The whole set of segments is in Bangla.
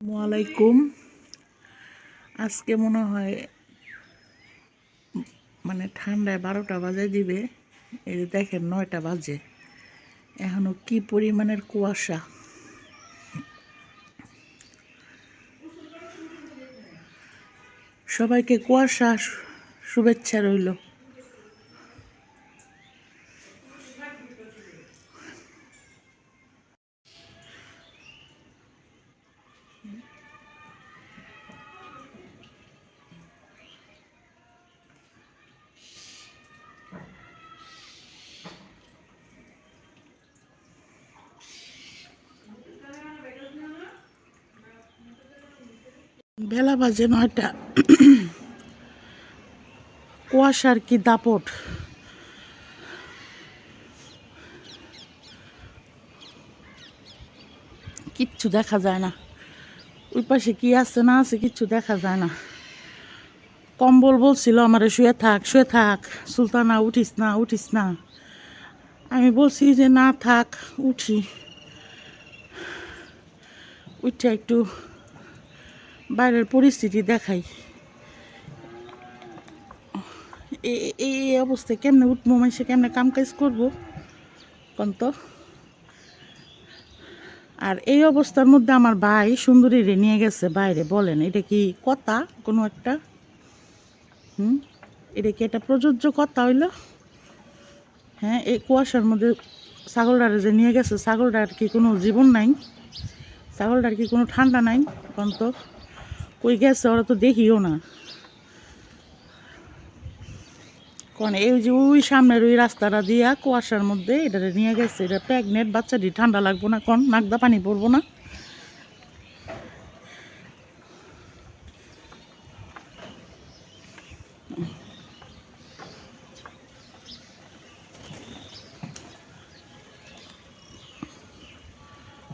ওয়ালাইকুম। আজকে মনে হয় ঠান্ডায় 12টা বাজে দিবে। এই যে দেখেন 9টা বাজে, এখনো কি পরিমাণের কুয়াশা। সবাইকে কুয়াশা শুভেচ্ছা রইল। বেলা বাজে 9টা, কুয়াশার কি দাপট। কিচ্ছু দেখা যায় না, ওই পাশে কি আছে না আছে কিচ্ছু দেখা যায় না। কম্বল বলছিল আমারে শুয়ে থাক শুয়ে থাক, সুলতানা উঠিস না উঠিস না। আমি বলছি যে না থাক, উঠি। উঠে একটু বাইরের পরিস্থিতি দেখাই। এই অবস্থায় কেমনে উঠবো, মানুষে কেমনে কাম কাজ করবো কন্ত। আর এই অবস্থার মধ্যে আমার ভাই সুন্দরী রে নিয়ে গেছে বাইরে। বলেন এটা কি কথা কোনো একটা? এটা কি একটা প্রযোজ্য কথা হইল? হ্যাঁ, এই কুয়াশার মধ্যে ছাগলটারে যে নিয়ে গেছে, ছাগলটার কি কোনো জীবন নাই? ছাগলটার কি কোনো ঠান্ডা নাই কন্ত? কই গেছে ওরা তো দেখিও না। কোন এই যে ওই সামনের ওই রাস্তাটা দিয়া কুয়াশার মধ্যে এটা নিয়ে গেছে। এটা প্রেগনেন্ট বাচ্চাটি ঠান্ডা লাগবো না? কোন নাকদা পানি পড়বো না?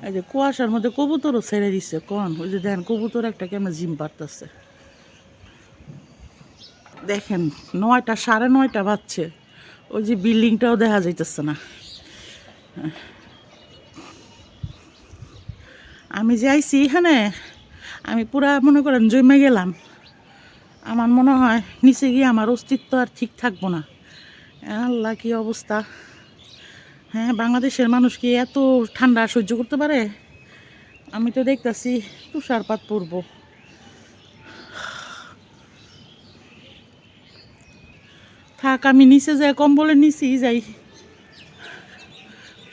এই যে কুয়াশার মধ্যে কবুতরও ছেড়ে দিচ্ছে। কোন ওই যে দেখেন কবুতর একটা কেমন জিম পারতেছে। দেখেন 9টা 9:30 বাজছে, ওই যে বিল্ডিংটাও দেখা যাইতেছে না। আমি যে আইছি এখানে, আমি পুরা মনে করেন জমে গেলাম। আমার মনে হয় নিচে গিয়ে আমার অস্তিত্ব আর ঠিক থাকবো না। আল্লাহ কি অবস্থা! হ্যাঁ, বাংলাদেশের মানুষ কি এত ঠান্ডা সহ্য করতে পারে? আমি তো দেখতেছি তুষারপাত পড়ব। থাক, আমি নিচে যাই, কম্বলের নিচেই যাই।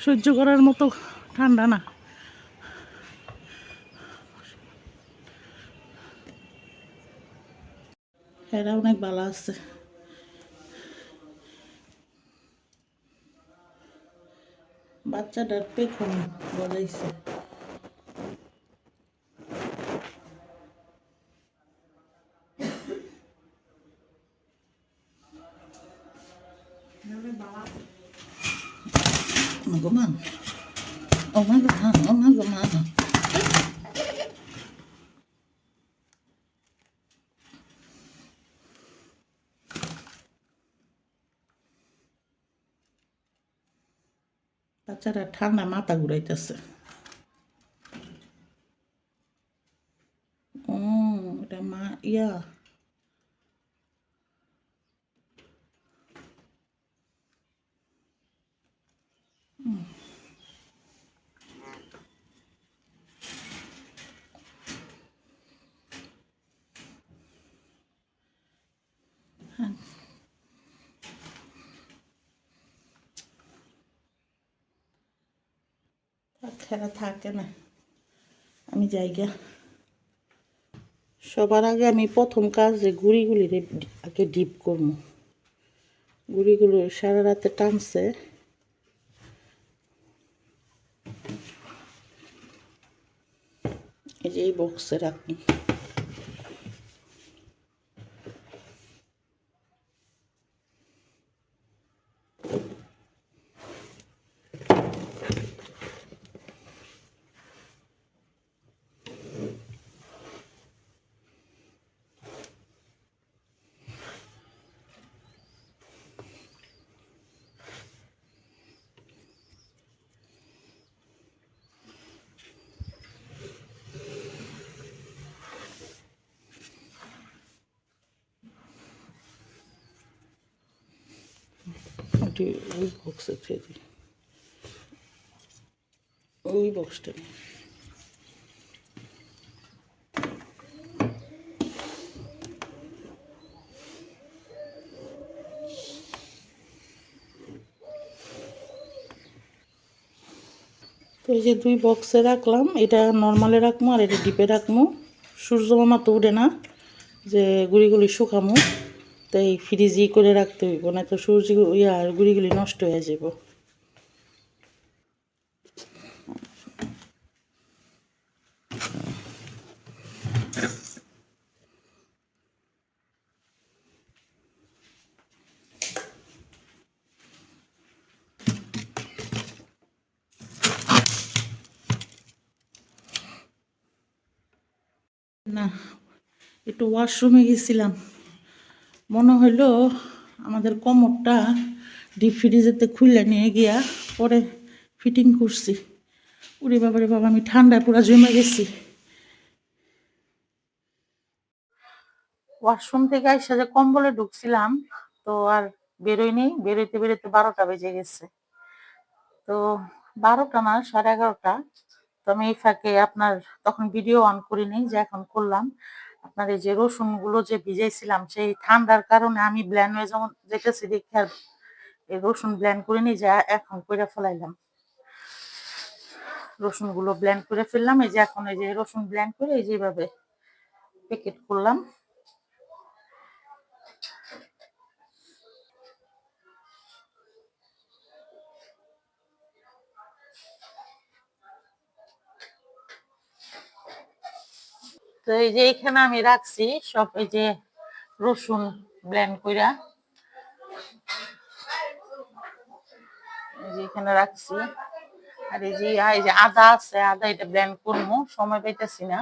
সহ্য করার মতো ঠান্ডা না। এরা অনেক ভালো আছে। বাচ্চাটার পেখম বজাইছে। Gumana. Oh my god, oh my gumana. বাচ্চাটা ঠান্ডা মাথা ঘুরাইতেছে। ও, এটা মা ইয়া। খেলা থাকে না, আমি যাইগা। সবার আগে আমি প্রথম কাজ যে গুড়িগুলি আগে ডিপ করবো। গুড়িগুলো সারা রাতে টানছে। এই যে এই বক্সে রাখুন। ওটি ওই বক্সে ফেলি, ওই বক্সটা নেই। তো এই যে 2 বক্সে রাখলাম, এটা নর্মালে রাখবো আর এটা ডিপে রাখবো। সূর্য মামা তো উঠে না, যে গুড়িগুলি শুকামো, তাই ফ্রিজই করে রাখতে হইব, না তো সূর্য আর গুড়িগুলি নষ্ট হয়ে যাব। না, একটু ওয়াশরুমে গেছিলাম, মনে হইলো আমাদের কোমরটা ডিপ ফ্রিজেতে খুলে নিয়ে গিয়া পরে ফিটিং করছি। উরে বাবারে বাবা, আমি ঠান্ডায় পুরো জমে গেছি। ওয়াশরুম থেকে এসে যে কম্বলে ঢুকছিলাম, তো আর বেরোয়নি, বেরোইতে বেরোইতে 12টা বেজে গেছে। তো 12টা না, 11:30। তো আমি এই ফাঁকে আপনার তখন ভিডিও অন করিনি, যে এখন করলাম। আপনার এই যে রসুন গুলো যে ভিজাইছিলাম, সেই ঠান্ডার কারণে আমি ব্ল্যান্ড হয়ে যেমন যেতেছি দেখে আর এই রসুন ব্ল্যান্ড করিনি, যে এখন কইরা ফেলাইলাম। রসুন গুলো ব্ল্যান্ড করে ফেললাম, এই যে এখন এই যে রসুন ব্ল্যান্ড করে এই যেভাবে প্যাকেট করলাম। তো এই যে এখানে আমি রাখছি সব, এই যে রসুন ব্ল্যান্ড কইরা এই যে এখানে রাখছি। আর এই যে আদা আছে, আদা এটা ব্ল্যান্ড করবো, সময় পাইতেছি না।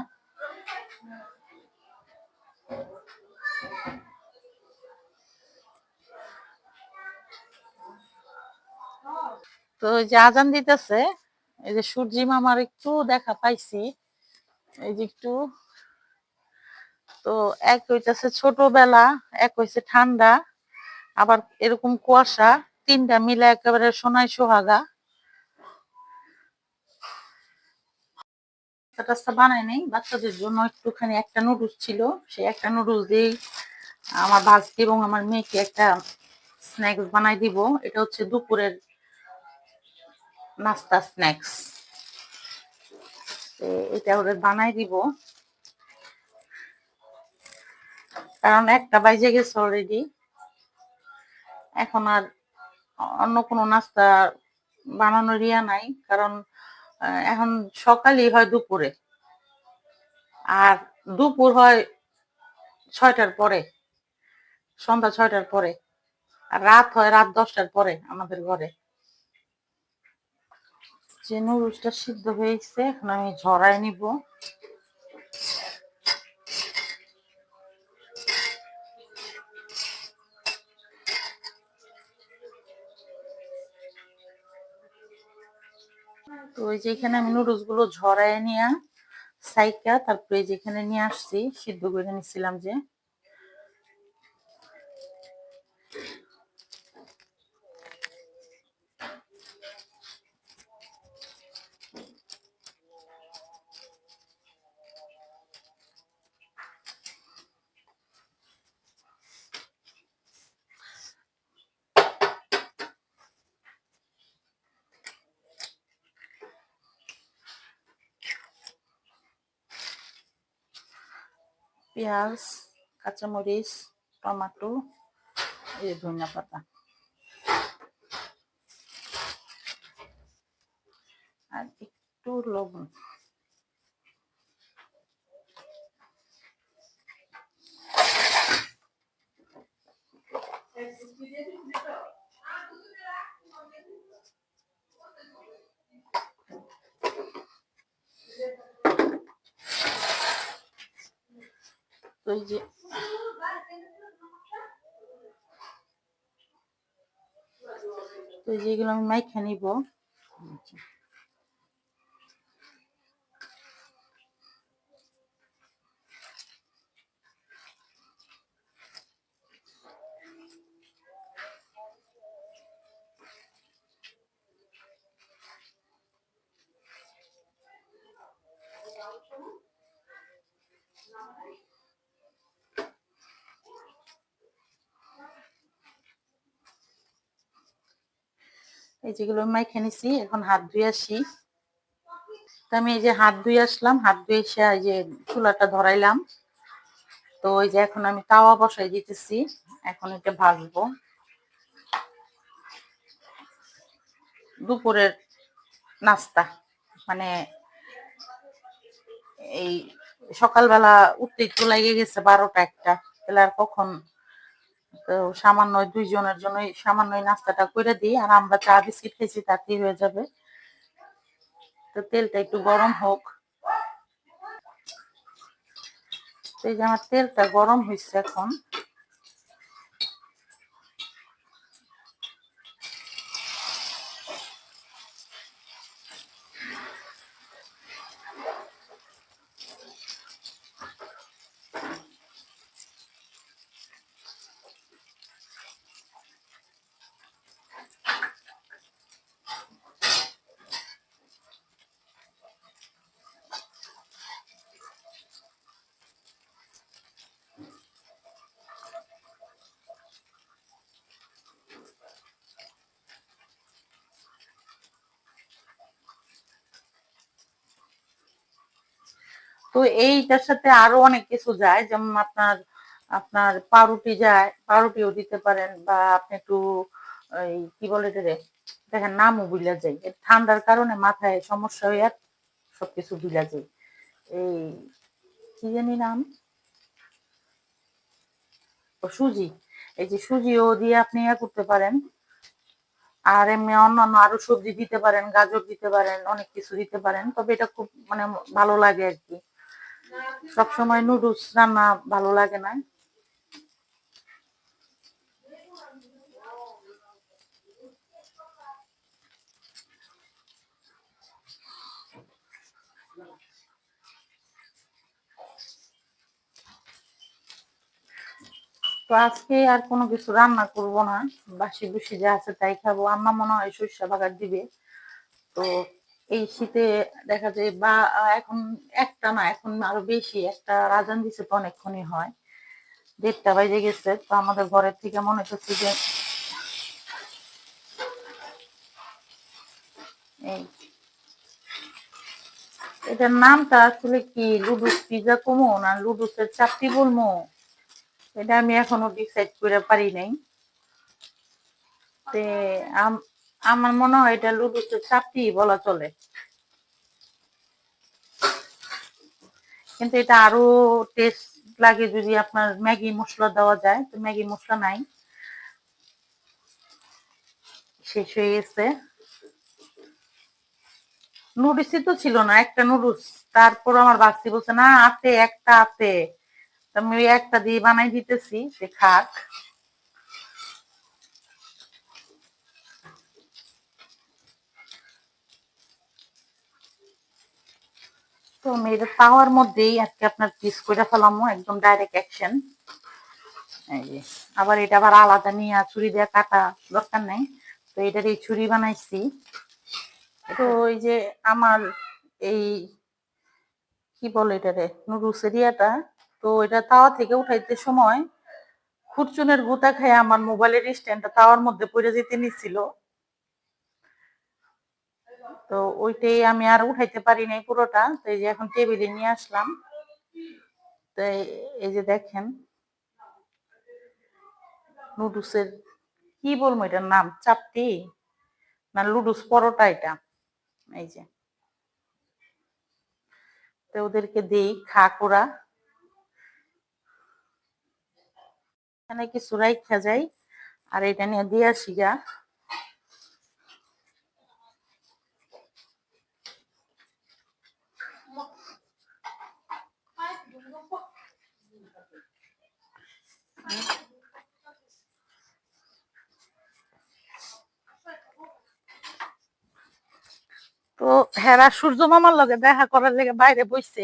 তো এই যে আজান দিতেছে, এই যে সূর্যি মামার একটু দেখা পাইছি, এই যে একটু। তো এক হইতেছে ছোটবেলা, এক হইছে ঠান্ডা, আবার এরকম কুয়াশা, তিনটা মিলে একেবারে সোনাই সোহাগা। টাস্তা বানাই নাই, বাচ্চাদের জন্য একটুখানি একটা নুডলস ছিল, সেই একটা নুডলস দিয়েই আমার ভাস্তি এবং আমার মেয়েকে একটা স্ন্যাক্স বানাই দিব। এটা হচ্ছে দুপুরের নাস্তা স্ন্যাক্স, এটা ওদের বানাই দিব, কারণ একটা বাইজে গেছে অলরেডি। এখন আর অন্য কোনো নাস্তা বানানোর ইয়া নাই, কারণ এখন সকালই হয় দুপুরে, আর দুপুর হয় 6টার পরে, সন্ধ্যা 6টার পরে, আর রাত হয় রাত 10টার পরে আমাদের ঘরে। যে নুডলসটা সিদ্ধ হয়েছে, এখন আমি ঝরাই নিব। তো ওই যে এখানে আমি নুডলস গুলো ঝরাই নিয়ে সাইকা, তারপরে যেখানে নিয়ে আসছি সিদ্ধ করে নিছিলাম যে। পেঁয়াজ, কাঁচামরিচ, টমেটো, এই ধনিয়া পাতা, আর একটু লবণ। তো এই যে এগুলো আমি মাইখা নিব। এই যেগুলো মাইখে নিছি, এখন হাত ধুয়ে আসি। তো আমি এই যে হাত ধুয়ে আসলাম, হাত ধুয়ে এসে এই যে চুলাটা ধরাইলাম। তো ওই যে এখন আমি তাওয়া বসাই দিতেছি, এখন এটা ভাজবো। দুপুরের নাস্তা মানে এই সকালবেলা উঠতে একটু লেগে গেছে 12টা 1টা, তাহলে আর কখন। তো সামান্য 2 জনের জন্য সামান্য নাস্তাটা করে দিই, আর আমরা চা বিস্কিট খেয়েছি, তাতেই হয়ে যাবে। তো তেলটা একটু গরম হোক। তো এই যে আমার তেলটা গরম হয়েছে এখন। তো এইটার সাথে আরো অনেক কিছু যায়, যেমন আপনার আপনার পাউরুটি যায়, পাউরুটিও দিতে পারেন, বা আপনি একটু এই কি বলে রে, দেখেন নামও ভুলা যায়, ঠান্ডার কারণে মাথায় সমস্যা হয়ে সবকিছু ভুলা যায়। এই কি জানি নাম, ও সুজি। এই যে সুজিও দিয়ে আপনি ইয়া করতে পারেন। আর এমনি অন্যান্য আরো সবজি দিতে পারেন, গাজর দিতে পারেন, অনেক কিছু দিতে পারেন, তবে এটা খুব মানে ভালো লাগে আর কি। সবসময় নুডলস রান্না ভালো লাগে না। তো আজকে আর কোনো কিছু রান্না করব না, বাসি বুসি যা আছে তাই খাবো। আম্মা মনে হয় সরিষা বাগার দিবে। তো এই শীতে দেখা যায়, বা এখন একটা না, এখন আরো বেশি, একটা রাজান দিছে তো অনেকক্ষণই হয়, 1:30 বাজে গেছে। তো আমাদের ঘরের থেকে মনে হচ্ছে যে এই এটার নামটা আসলে কি, লুডুস পিজা কমো না লুডুসের চাপটি বলবো, এটা আমি এখনো ডিসাইড করে পারি নাই। তে আমার মনে হয় এটা লুডুসের চাপটি বলা চলে, কিন্তু এটা আরো টেস্ট লাগে যদি আপনার ম্যাগি মশলা দেওয়া যায়। তো ম্যাগি মশলা নাই, শেষ হয়ে গেছে। নুডলসই তো ছিল না, একটা নুডলস। তারপর আমার বাচ্চি বলছে না আছে, একটা আছে। আমি ওই একটা দিয়ে বানাই দিতেছি, সে খাক। তো আমি এটা তাওয়ার মধ্যেই আজকে আপনার পিস করে ফেলামো, একদম ডাইরেক্ট অ্যাকশন। এই যে আবার এটা আবার আলাদা নিয়ে ছুরি দিয়ে কাটা দরকার নাই। তো এটার এই ছুরি বানাইছি। তো ওই যে আমার এই কি বলে এটারে, নুডলসের ইয়াটা, তো এটা তাওয়া থেকে উঠাইতে সময় খুরচুনের গুতা খেয়ে আমার মোবাইলের স্ট্যান্ডটা তাওয়ার মধ্যে পড়ে যেতে নিছিল। তো ওইটাই আমি আর উঠাইতে পারি নাই পুরোটা। তো এই যে এখন টেবিলে নিয়ে আসলাম। তো এই যে দেখেন নুডলসের কি বলবো, এটার নাম চাপটি না লুডুস পরোটা এটা। এই যে তো ওদেরকে দেই, খাক ওরা। এখানে কিছু রাইখা যায়, আর এটা নিয়ে দিয়ে আসি গা। তো হেরা সূর্য মামার লগে দেখা করার লেগে বাইরে বইছে।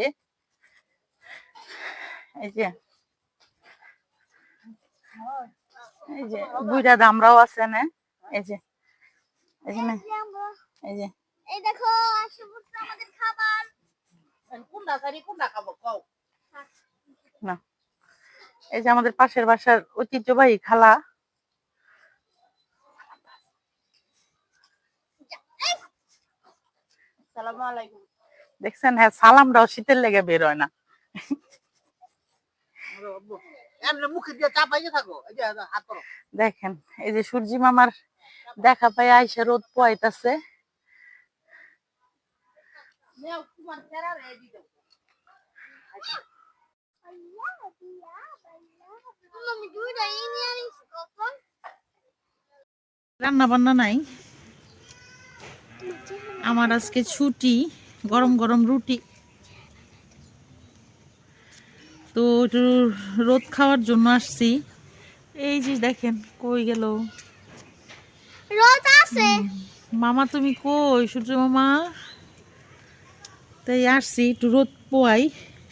এই যে এই যে বুইড়া দামরাও আছে না। এই যে এখানে এই যে এই দেখো আসে পড়ছে আমাদের খাবার। কোনটা খাবো কও। না, এই যে আমাদের পাশের বাসার ঐতিহ্যবাহী খালা। দেখছেন, হ্যাঁ, সালামটাও শীতের লেগে বের হয় না। দেখেন, এই যে সূর্যি মামার দেখা পাই আইসা রোদ পোয়াইতাছে। রান্না বান্না নাই, আমার আজকে ছুটি। গরম গরম রুটি, তো একটু রোদ খাওয়ার জন্য আসছি। এই যে দেখেন, কই গেল রোদ আছে মামা? তুমি কই সূর্য মামা? তাই আসছি একটু রোদ পোয়াই,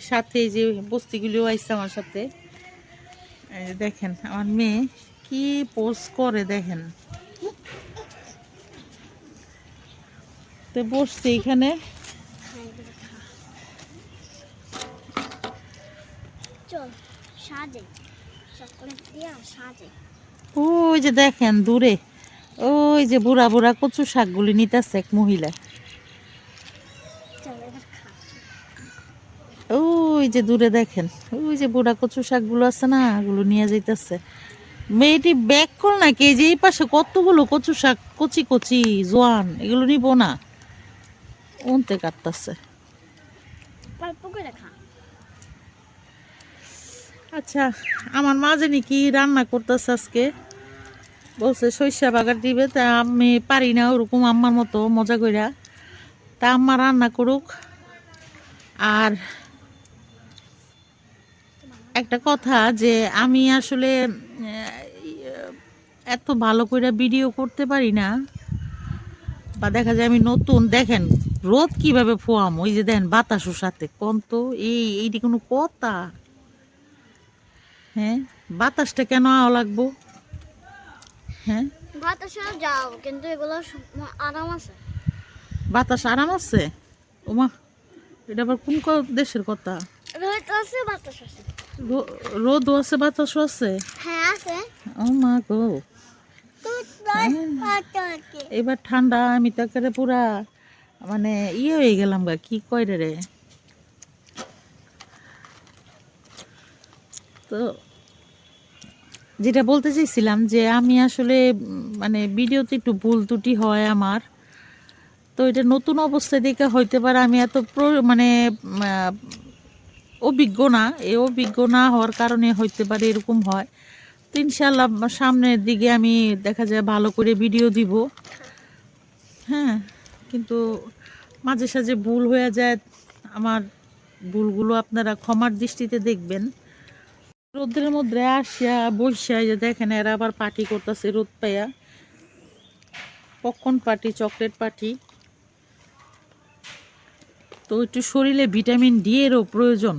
সাথে এই যে বস্তিগুলিও আইসছে আমার সাথে। এই যে দেখেন আমার মেয়ে কি পোজ করে দেখেন। তো বসছি এখানে। চল সাজে চকলেট দিয়া সাজে। ওই যে দেখেন দূরে, ওই যে বুড়া বুড়া কচু শাকগুলি নিতেছে এক মহিলা। চল এবার খা। ওই যে দূরে দেখেন, ওই যে বুড়া কচু শাকগুলো আছে না, ওগুলো নিয়ে যাইতেছে। মেয়েটি ব্যাক কর নাকি? এই যে এই পাশে কতগুলো কচু শাক, কচি কচি জোয়ান, এগুলো নিব না, উনতে কাটতেছে। অল্প করে খা। আচ্ছা, আমার মা জানি কি রান্না করতেছে আজকে, বলছে সরিষা বাগার দিবে। তা আমি পারি না ওরকম আম্মার মতো মজা কইরা, তা আম্মা রান্না করুক। আর একটা কথা, যে আমি আসলে এত ভালো করে ভিডিও করতে পারি না, বা দেখা যায় আমি নতুন। দেখেন রোদ কিভাবে ফোয়াম, ওই যে দেখেন বাতাসের সাথে কোন তো এইটি কোনো কথা? হ্যাঁ, বাতাসটা কেন আওয়া লাগবো? হ্যাঁ, বাতাসে যাও, কিন্তু এগুলো আরাম আছে। বাতাস আরাম আছে? ওমা, এটা আবার কোন দেশের কথা? রোদ আছে বাতাস আছে। রোদও আছে বাতাসও আছে? হ্যাঁ আছে। ও মা গো, এবার ঠান্ডা আমি তো একেবারে পুরা মানে ইয়ে হয়ে গেলাম গা, কি কয় রে। তো যেটা বলতে চাইছিলাম, যে আমি আসলে মানে ভিডিওতে একটু ভুল ত্রুটি হয় আমার। তো এটা নতুন অবস্থায় দেখে হইতে পারে আমি এত মানে অভিজ্ঞ না, এই অভিজ্ঞ না হওয়ার কারণে হইতে পারে এরকম হয়। তো ইনশাল্লাহ সামনের দিকে আমি দেখা যায় ভালো করে ভিডিও দিব। হ্যাঁ, কিন্তু মাঝে সাঝে ভুল হয়ে যায়, আমার ভুলগুলো আপনারা ক্ষমার দৃষ্টিতে দেখবেন। রোদ্রের মধ্যে আসিয়া বসিয়া যে দেখেন এরা আবার পার্টি করতেছে রোদ পাইয়া, পপকর্ন পার্টি, চকলেট পার্টি। তো একটু শরীরে ভিটামিন ডি এরও প্রয়োজন।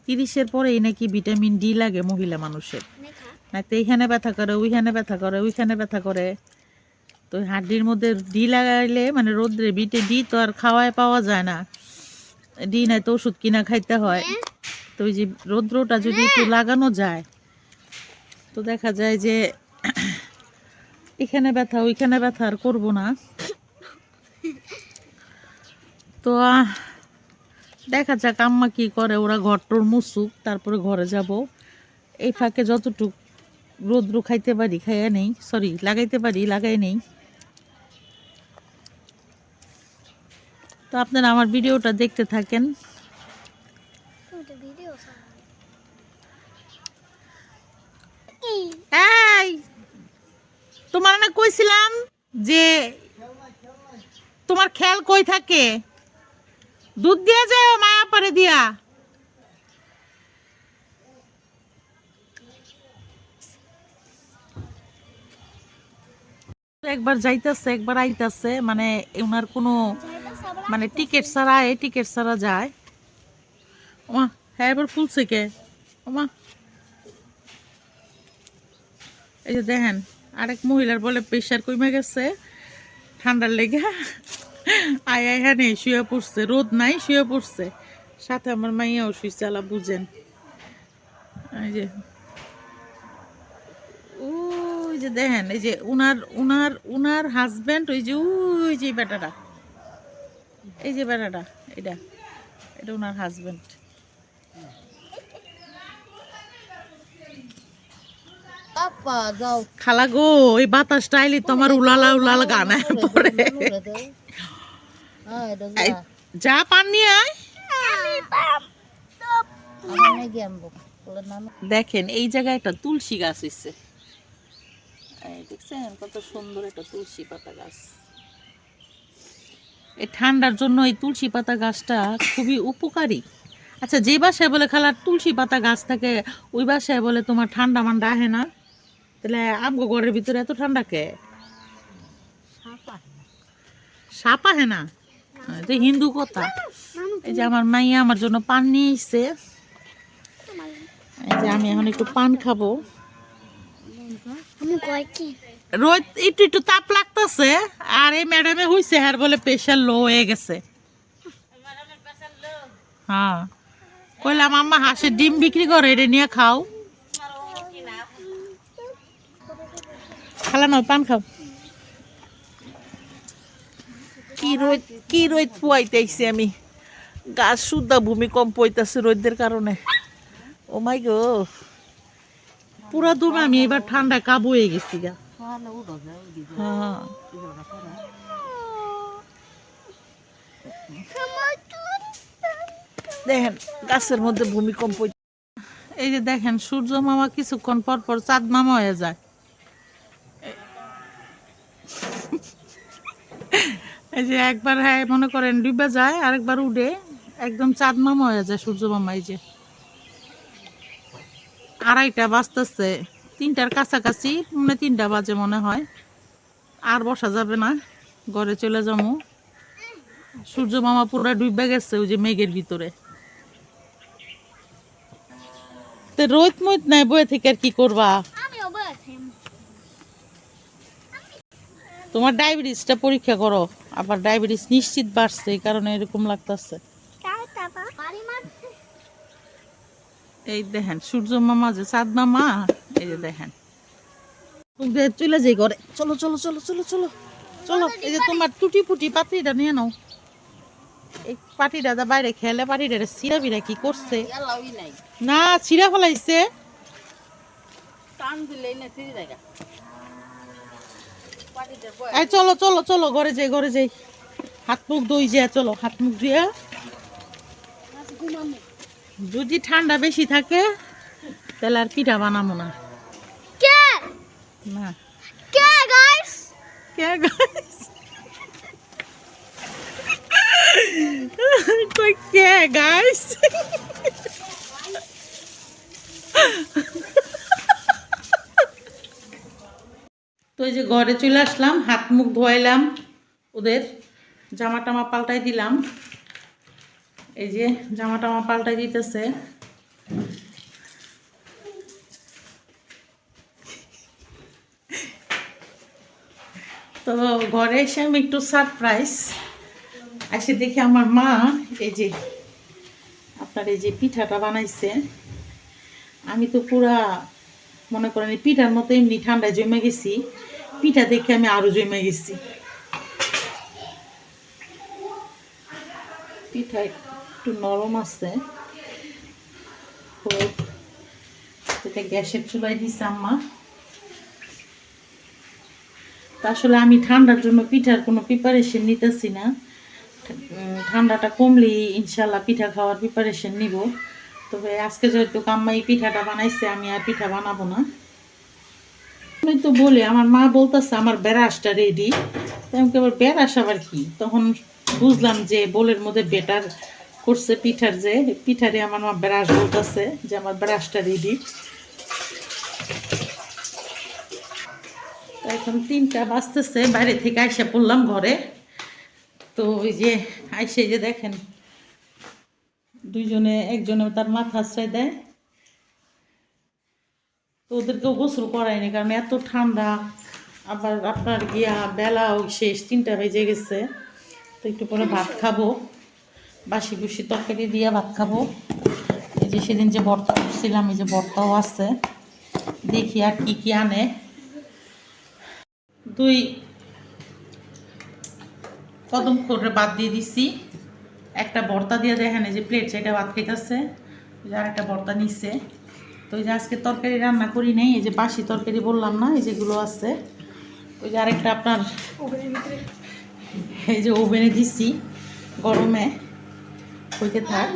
30-এর পরেই নাকি ভিটামিন ডি লাগে মহিলা মানুষের, না তো এইখানে ব্যথা করে, ওইখানে ব্যথা করে, ওইখানে ব্যথা করে। তো হাড্ডির মধ্যে ডি লাগাইলে, মানে রোদ্রে বিটে ডি তো আর খাওয়ায় পাওয়া যায় না, ডি নাই তো ওষুধ কিনা খাইতে হয়। তো ওই যে রৌদ্রটা যদি একটু লাগানো যায়, তো দেখা যায় যে এখানে ব্যথা ওইখানে ব্যথা আর করবো না। তো দেখা যাক আম্মা কি করে, ওরা ঘরটোর মুসুক, তারপরে ঘরে যাব। এই ফাঁকে যতটুক রৌদ্র খাইতে পারি খাইয়া নেই, সরি লাগাইতে পারি লাগাই নেই। তো আপনারা আমার ভিডিওটা দেখতে থাকেন। এই, তোমার না কইছিলাম যে তোমার খেয়াল কই থাকে, দুধ দিয়া যায় মায়া পরে দিয়া। একবার যাইতাছে একবার আইতাছে, মানে ওনার কোনো মানে টিকিট ছাড়া টিকিট ছাড়া যায়। ওমা, হ্যাঁ এবার ফুলছে কে? ওমা, এই যে দেখেন আরেক মহিলার বলে প্রেশার কমে গেছে ঠান্ডার লেগে, আয় আয় হ্যাঁ নেই শুয়ে পড়ছে, রোদ নাই শুয়ে পড়ছে, সাথে আমার মাইয়াও শুয়েছে। আলা বুঝেন। এই যে ওই যে দেখেন, এই যে উনার উনার উনার হাজবেন্ড, ওই যে বেটাটা, এই যে বেটাটা, এটা এটা উনার হাজবেন্ড। আপা যাও খালা গো, ওই বাতাসটা আইলি তোমার উলালা উলালা গান পরে। এই, যা পান নিয়ে আয়। দেখেন এই জায়গায় একটা তুলসী গাছ হইছে, এই দেখছেন কত সুন্দর একটা তুলসী পাতা গাছ। এই ঠান্ডার জন্য এই তুলসী পাতা গাছটা খুবই উপকারী। আচ্ছা, যে বাসায় বলে খালার তুলসী পাতা গাছ থাকে, ওই বাসায় বলে তোমার ঠান্ডা মান্ডা আহে না, তাহলে আমগো ঘরের ভিতরে এত ঠান্ডা কে? সাপ আহে না? এটা হিন্দু কথা। এই যে আমার মাইয়া আমার জন্য পান নিয়ে এসছে, এই যে আমি এখন একটু পান খাবো। আমি কয় কি রোদ একটু একটু তাপ লাগতেছে, আর এই ম্যাডামে হইছে আর বলে প্রেশার লো হয়ে গেছে। হ্যাঁ, কইলাম আম্মা হাঁসের ডিম বিক্রি করে, এটা নিয়ে খাও। খালা নাও, পান খাও। কি রোদ পুয়াইতেছি আমি, গাছ শুদ্ধা ভূমিকম্প হইতেছে রোদের কারণে। ও মাই গো, পুরা দম আমি এবার ঠান্ডা কাবু হয়ে গেছি গা। হ্যাঁ, দেখেন গাছের মধ্যে ভূমিকম্প। এই যে দেখেন সূর্য মামা কিছুক্ষণ পর পর চাঁদ মামা হয়ে যায়। এই যে একবার হ্যাঁ মনে করেন ডুবে যায়, আরেকবার উঠে একদম চাঁদ মামা হয়ে যায় সূর্য মামা। এই যে 2:30 বাজতেছে, 3টার কাছাকাছি, 3:30 বাজে মনে হয়। আর বসা যাবে না, ঘরে চলে যাবো। সূর্য মামা পুরো ডুবে গেছে ওই যে মেঘের ভিতরে। তো রোদ মত নাই, বয়ে থেকে আর কি করবা? আমি ওবে আছি তোমার ডায়াবেটিসটা পরীক্ষা করো, আবার ডায়াবেটিস নিশ্চিত বাড়ছে, এই কারণে এরকম লাগতেছে। বাড়ি মারছে এই দেখেন সূর্য মামা যে চাঁদ মামা, এই যে দেখেন চলে যাই ঘরে। চলো চলো চলো চলো চলো চলো। এই যে তোমার টুটি ফুটি পাতিটা নিয়ে নাও। এই পাটিটা বাইরে খেলে, পাটিটা ছিঁড়া বিরা কি করছে না, ছিঁড়া ফেলাইছে। এই চলো চলো চলো, ঘরে যাই ঘরে যাই। হাত মুখ ধুই যা, চলো হাত মুখ ধুইয়া। যদি ঠান্ডা বেশি থাকে তাহলে আর পিঠা বানাবো না। কে না কে গাইস কে গাইস, কই কে গাইস? তো এই যে ঘরে চলে আসলাম, হাত মুখ ধোয়াইলাম, ওদের জামা টামা পাল্টাই দিলাম। এই যে জামা টামা পাল্টাই দিতেছে। তো ঘরে এসে আমি একটু সারপ্রাইজ, এসে দেখি আমার মা এই যে আপনার এই যে পিঠাটা বানাইছে। আমি তো পুরা মনে করেন এই পিঠার মতো এমনি ঠান্ডায় জমে গেছি, পিঠা দেখে আমি আরো জমে গেছি। পিঠা একটু নরম আছে, এটা গ্যাসের চুলায় দিছে আম্মা। তা আসলে আমি ঠান্ডার জন্য পিঠার কোনো প্রিপারেশন নিতেছি না, ঠান্ডাটা কমলেই ইনশাল্লাহ পিঠা খাওয়ার প্রিপারেশন নিব। তবে আজকে যেহেতু আম্মা এই পিঠাটা বানাইছে, আমি আর পিঠা বানাবো না। আমি তো বলি আমার মা বলতেছে আমার বেড়াসটা রেডি, তাই আমি আবার বেড়াস আবার কি, তখন বুঝলাম যে বোলের মধ্যে বেটার করছে পিঠার, যে পিঠারে আমার মা বেড়াস বলতেছে যে আমার বেড়াসটা রেডি। এখন 3টা বাজতেছে, বাইরে থেকে আইসা পড়লাম ঘরে। তো ওই যে আইসে যে দেখেন দুইজনে, একজনে তার মাথা আশ্রয় দেয়, তো ওদেরকেও গোসল করায়নি কারণ এত ঠান্ডা। আবার আপনার গিয়া বেলাও শেষ, 3টা বেজে গেছে। তো একটু পরে ভাত খাবো, বাসি বুসি তরকারি দিয়ে ভাত খাবো। এই যে সেদিন যে ভর্তা করছিলাম, এই যে ভর্তাও আছে, দেখি আর কি কি আনে। 2 কদম করে বাদ দিয়ে দিছি, একটা ভর্তা দিয়ে দেখেন এই যে প্লেট সেটা ভাত খাইতেছে, আর একটা ভর্তা নিচ্ছে। তো এই যে আজকে তরকারি রান্না করি নাই, এই যে বাসি তরকারি বললাম না, এই যেগুলো আছে। ওই যে আরেকটা আপনার এই যে ওভেনে দিছি, গরমে হইতে থাক।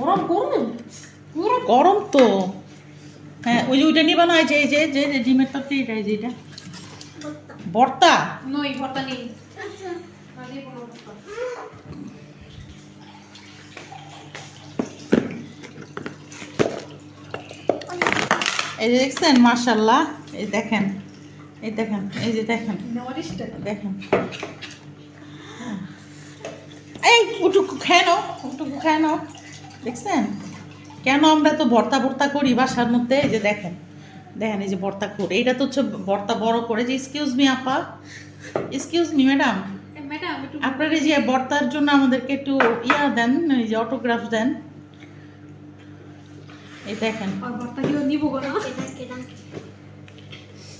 গরম গরম পুরো গরম তো। হ্যাঁ ওই যে ওইটা নিবা না, এই যে এই যে যে যে ডিমের তরকারি, এটা এই যে এটা ভর্তা নই ভর্তা নেই। এই যে দেখছেন মাশাআল্লাহ, এই দেখেন, এই দেখেন, এই যে দেখেন, দেখেন এই ওটুকু খেয়ে নাও, ওটুকু খেয়ে নাও। দেখছেন কেন আমরা তো ভর্তা ভর্তা করি বাসার মধ্যে? এই যে দেখেন, দেখেন এই যে ভর্তা করে, এইটা তো হচ্ছে ভর্তা বড় করে। যে এক্সকিউজ মি আপা, এক্সকিউজ মি ম্যাডাম, ম্যাডাম একটু আপনার এই যে ভর্তার জন্য আমাদেরকে একটু ইয়া দেন, এই যে অটোগ্রাফ দেন। এই দেখেন আর ভর্তা দিও নিব গো না।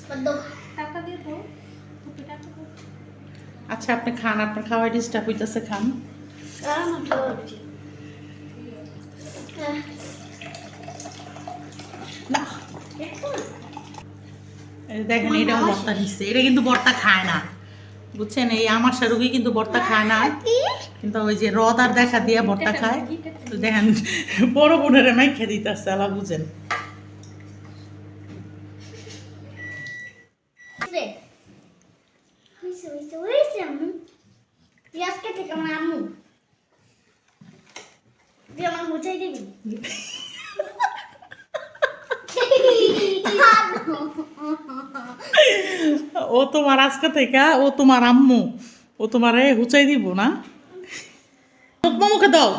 কত টাকা দিয়ে দাও। ওকে টাকা দাও। আচ্ছা আপনি খান, আপনার খাওয়াই ডিস্টার্ব হইতেছে, খান। না এই দেখেন এটাও ভর্তা নিচ্ছে, এটা কিন্তু ভর্তা খায় না, বুঝছেন? এই আমার রোগী কিন্তু ভর্তা খায় না, কিন্তু ওই যে রদ আর দেখা দিয়ে ভর্তা খায়। তো দেখেন বড় বোনের মাইখা দিতেছে, আলা বুঝেন। পিঁয়াজ কেটে কেমন আম্মু তুই আমার মুছাই দিবি? ও তোমার আজকে থেকে, ও তোমার আম্মু, ও তোমারে হুচাই দিব না। মুখে দাও।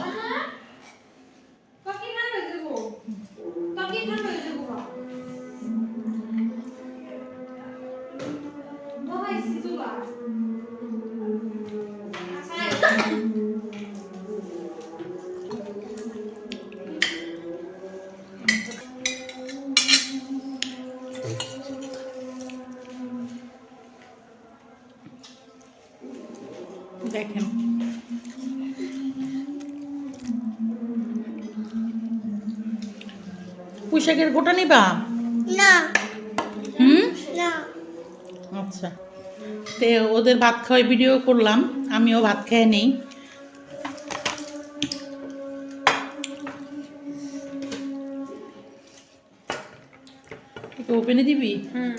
কাকি ঠান্ডা হয়ে যাবো। কাকি ঠান্ডা হয়ে যাবো। বাবা সিতুলা। দেখেন পুঁইশাকের গোটা নিবা? না হুম, না আচ্ছা। তো ওদের ভাত খাওয়াই ভিডিও করলাম, আমিও ভাত খেয়ে নেই। একটু ওপেনে দিবি? হুম।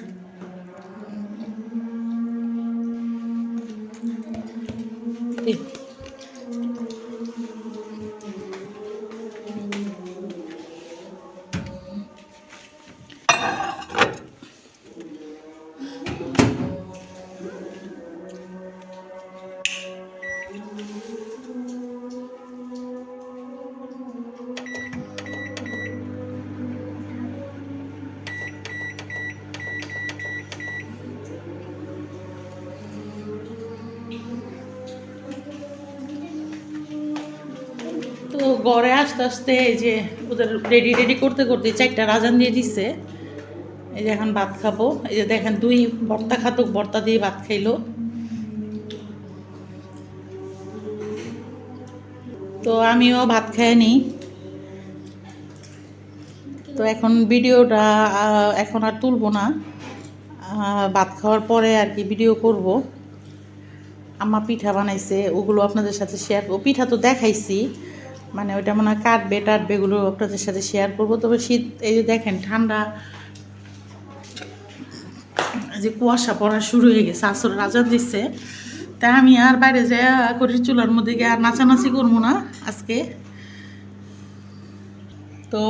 এই, তো ঘরে আসতে আসতে এই যে ওদের রেডি রেডি করতে করতে 4টা আজান দিয়ে দিচ্ছে। এই যে এখন ভাত খাবো। এই যে দেখেন 2 ভর্তা খাতুক, ভর্তা দিয়ে ভাত খাইলো। তো আমিও ভাত খেয়ে নিই। তো এখন ভিডিওটা এখন আর তুলবো না, ভাত খাওয়ার পরে আর কি ভিডিও করব। আম্মা পিঠা বানাইছে, ওগুলো আপনাদের সাথে শেয়ার, ও পিঠা তো দেখাইছি, মানে ওইটা মনে হয় কাটবে টাটবে, এগুলো আপনাদের সাথে শেয়ার করব। তবে শীত, এই যে দেখেন ঠান্ডা, যে কুয়াশা পড়া শুরু হয়ে গেছে, আসর আজান দিচ্ছে। তাই আমি আর বাইরে যাই করি, চুলার মধ্যে গিয়ে আর নাচানাচি করবো না আজকে। তো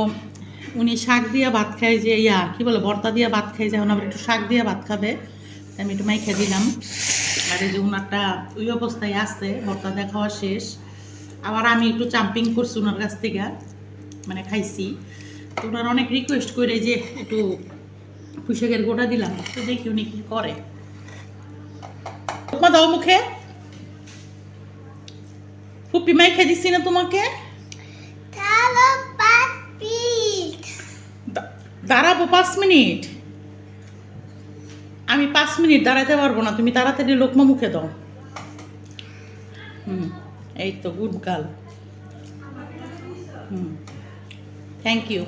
উনি শাক দিয়ে ভাত খায়, যে কি বলে ভর্তা দিয়ে ভাত খাই, যখন আবার একটু শাক দিয়ে ভাত খাবে, আমি একটু মাইখা দিলাম। আর এই যে উনারটা ওই অবস্থায় আছে, ভর্তা দিয়ে খাওয়া শেষ। আবার আমি একটু চাম্পিং করছি ওনার কাছ থেকে, মানে খাইছি। তো ওনার অনেক রিকোয়েস্ট করে যে একটু পুঁইশাকের গোটা দিলাম, তো দেখি উনি কি করে। উপমা দাও মুখে। ফুপি মাইখা দিছি না তোমাকে? তাহলে পাপিট দাঁড়াবো 5 মিনিট। আমি 5 মিনিট দাঁড়াতে পারবো না, তুমি তাড়াতাড়ি লোকমা মুখে দাও। এই তো গুড গার্ল। Thank you.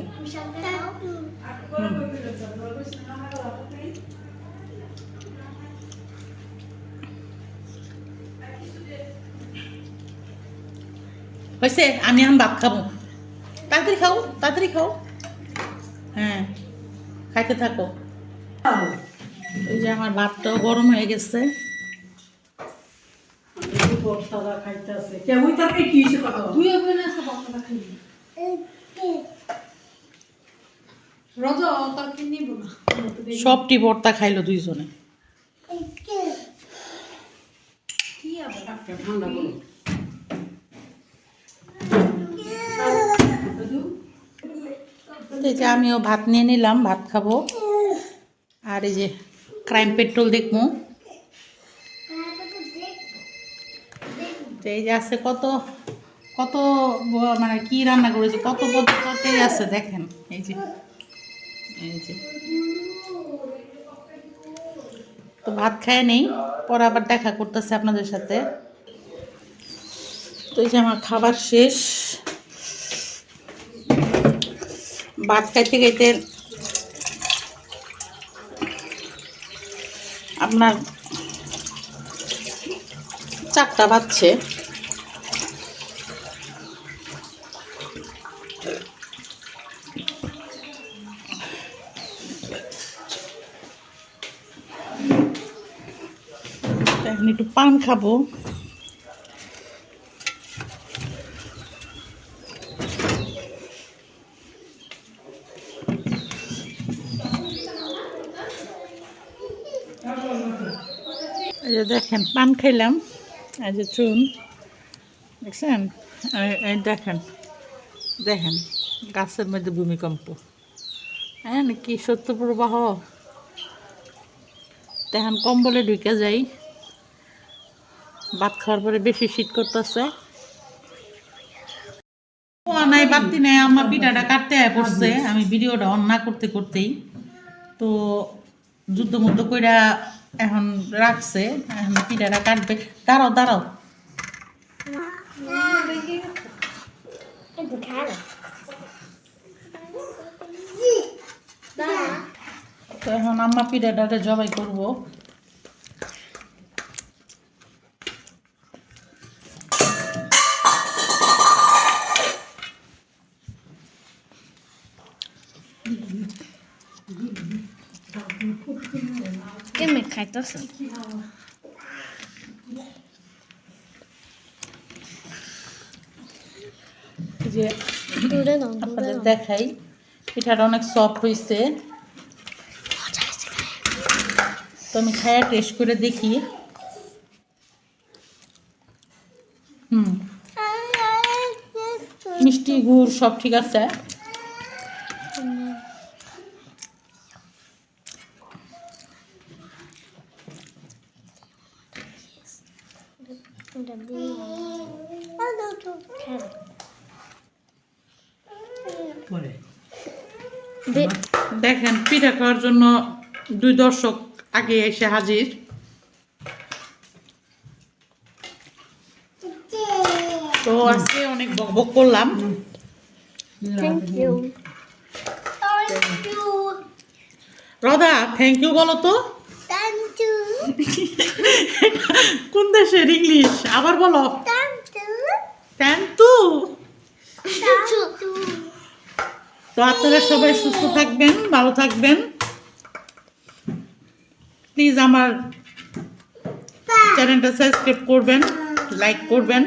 হয়েছে, আমি এখন ভাত খাবো। তাড়াতাড়ি খাও, তাড়াতাড়ি খাও। হ্যাঁ, খাইতে থাকো। এই যে আমার ভাতটাও গরম হয়ে গেছে। তুই ওখানে আসতে বক্তা খাইবি রজ তরকারি নিব না সবটি ভর্তা খাইলো দুইজনে। কি আবার ঠান্ডা বলো। এই যে আমিও ভাত নিয়ে নিলাম, ভাত খাবো। আর এই যে ক্রাইম পেট্রোল দেখবো। তো এই যে আছে কত কত মানে কি রান্না করেছে, কত পদ্ধতি আছে দেখেন। এই যে তো ভাত খায় নেই, পরে আবার দেখা করতেছে আপনাদের সাথে। তো এই যে আমার খাবার শেষ। ভাত খাইতে খাইতে আপনার 4টা বাজছে। এখন একটু পান খাবো। এই যে দেখেন পান খাইলাম, এই যে চুন দেখছেন। এই দেখেন দেখেন গাছের মধ্যে ভূমিকম্প, হ্যাঁ কি সত্য প্রবাহ। দেখেন কম্বলে ঢুকে যাই, ভাত খাওয়ার পরে বেশি শীত করতেছে। নাই বাতি নেই, আমার পিঠাটা কাটতে পড়ছে, আমি ভিডিওটা অন না করতে করতেই তো যুদ্ধ মুদ্ধ কইরা এখন রাখছে। এখন পিঠাটা কাটবে। দাঁড়াও দাঁড়াও, তো এখন আম্মা পিঠাটাকে জবাই করবো। কেমনে খাইতেছে? যে আপনাদের দেখাই, পিঠাটা অনেক সফট হয়েছে। তো আমি খায়া টেস্ট করে দেখি। মিষ্টি গুড় সব ঠিক আছে। দেখেন পিঠা খাওয়ার জন্য 2 দর্শক আগে এসে হাজির। তো আজকে অনেক বকবক করলাম। রদা থ্যাংক ইউ বলো তো। কোন দেশের ইংলিশ আবার বলো। Thank you. তো আপনারা সবাই সুস্থ থাকবেন, ভালো থাকবেন। প্লিজ আমার চ্যানেলটা সাবস্ক্রাইব করবেন, লাইক করবেন।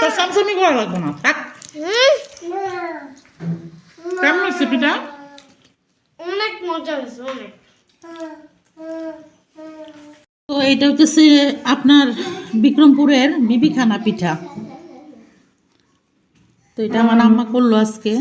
তো সামসামি করা লাগবে না, থাক। কেমন হচ্ছে পিঠা? অনেক মজা হয়েছে, অনেক। তো এটা হচ্ছে আপনার বিক্রমপুরের বিবিখানা পিঠা। তো এটা আমার আম্মা করলো আজকে।